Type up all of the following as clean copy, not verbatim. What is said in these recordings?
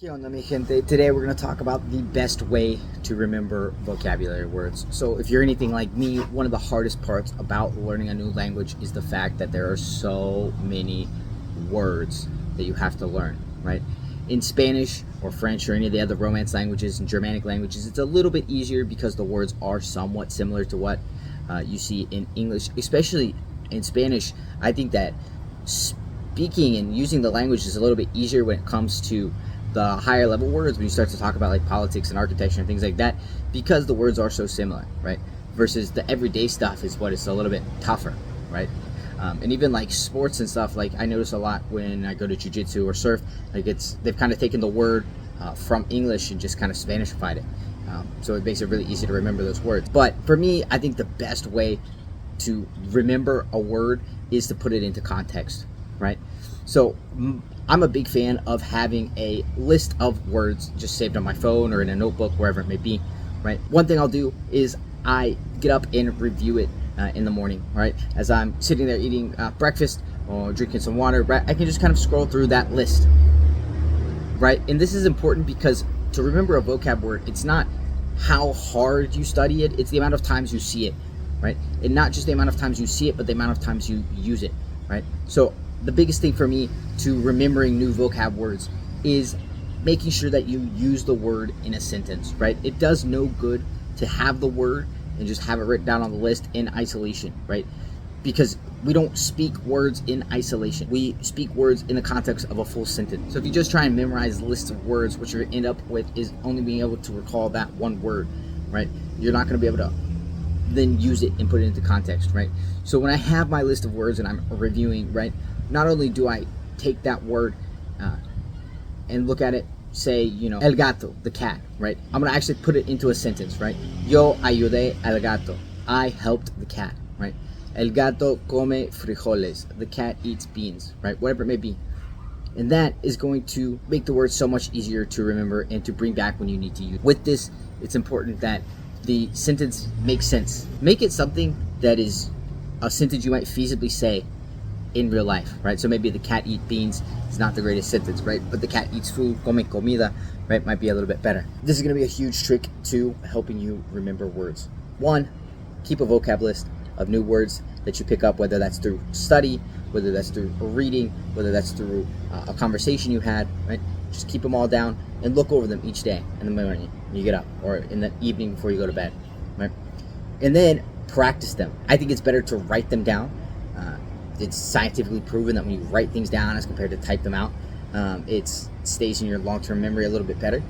¿Qué onda, mi gente? Today we're going to talk about the best way to remember vocabulary words. So if you're anything like me, one of the hardest parts about learning a new language is the fact that there are so many words that you have to learn, right? In Spanish or French or any of the other Romance languages and Germanic languages, it's a little bit easier because the words are somewhat similar to what you see in English. Especially in Spanish, I think that speaking and using the language is a little bit easier when it comes to the higher level words, when you start to talk about like politics and architecture and things like that, because the words are so similar, right? Versus the everyday stuff is what is a little bit tougher, right? And even like sports and stuff, like I notice a lot when I go to jiu-jitsu or surf, like they've kind of taken the word from English and just kind of Spanishified it. So it makes it really easy to remember those words. But for me, I think the best way to remember a word is to put it into context, right? So I'm a big fan of having a list of words just saved on my phone or in a notebook, wherever it may be, right? One thing I'll do is I get up and review it in the morning, right? As I'm sitting there eating breakfast or drinking some water, right? I can just kind of scroll through that list, right? And this is important because to remember a vocab word, it's not how hard you study it, it's the amount of times you see it, right? And not just the amount of times you see it, but the amount of times you use it, right? So the biggest thing for me to remembering new vocab words is making sure that you use the word in a sentence, right? It does no good to have the word and just have it written down on the list in isolation, right? Because we don't speak words in isolation. We speak words in the context of a full sentence. So if you just try and memorize lists of words, what you're going to end up with is only being able to recall that one word, right? You're not going to be able to then use it and put it into context, right? So when I have my list of words and I'm reviewing, right, not only do I take that word and look at it, say, you know, el gato, the cat, right? I'm gonna actually put it into a sentence, right? Yo ayudé al gato. I helped the cat, right? El gato come frijoles. The cat eats beans, right? Whatever it may be. And that is going to make the word so much easier to remember and to bring back when you need to use. With this, it's important that the sentence makes sense. Make it something that is a sentence you might feasibly say in real life, right? So maybe the cat eat beans is not the greatest sentence, right? But the cat eats food, come comida, right? Might be a little bit better. This is going to be a huge trick to helping you remember words. One, keep a vocab list of new words that you pick up, whether that's through study, whether that's through reading, whether that's through a conversation you had, right? Just keep them all down and look over them each day in the morning when you get up or in the evening before you go to bed, right? And then practice them. I think it's better to write them down. It's scientifically proven that when you write things down as compared to type them out, it stays in your long-term memory a little bit better.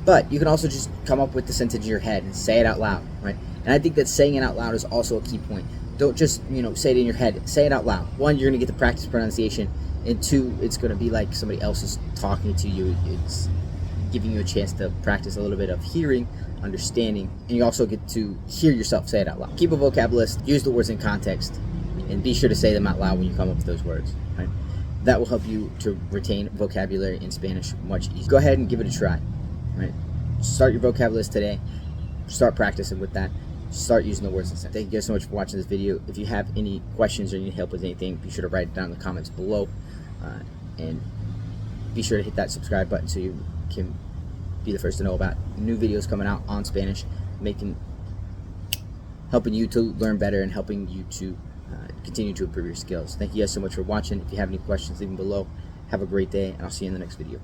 But you can also just come up with the sentence in your head and say it out loud, right? And I think that saying it out loud is also a key point. Don't just, say it in your head. Say it out loud. One, you're going to get the practice pronunciation, and two, it's going to be like somebody else is talking to you. It's giving you a chance to practice a little bit of hearing, understanding, and you also get to hear yourself say it out loud. Keep a vocab list. Use the words in context. And be sure to say them out loud when you come up with those words, right? That will help you to retain vocabulary in Spanish much easier. Go ahead and give it a try, right? Start your vocab list today. Start practicing with that. Start using the words in sentence. Thank you guys so much for watching this video. If you have any questions or need help with anything, be sure to write it down in the comments below. And be sure to hit that subscribe button so you can be the first to know about new videos coming out on Spanish, helping you to learn better and helping you to continue to improve your skills. Thank you guys so much for watching. If you have any questions, leave them below. Have a great day, and I'll see you in the next video.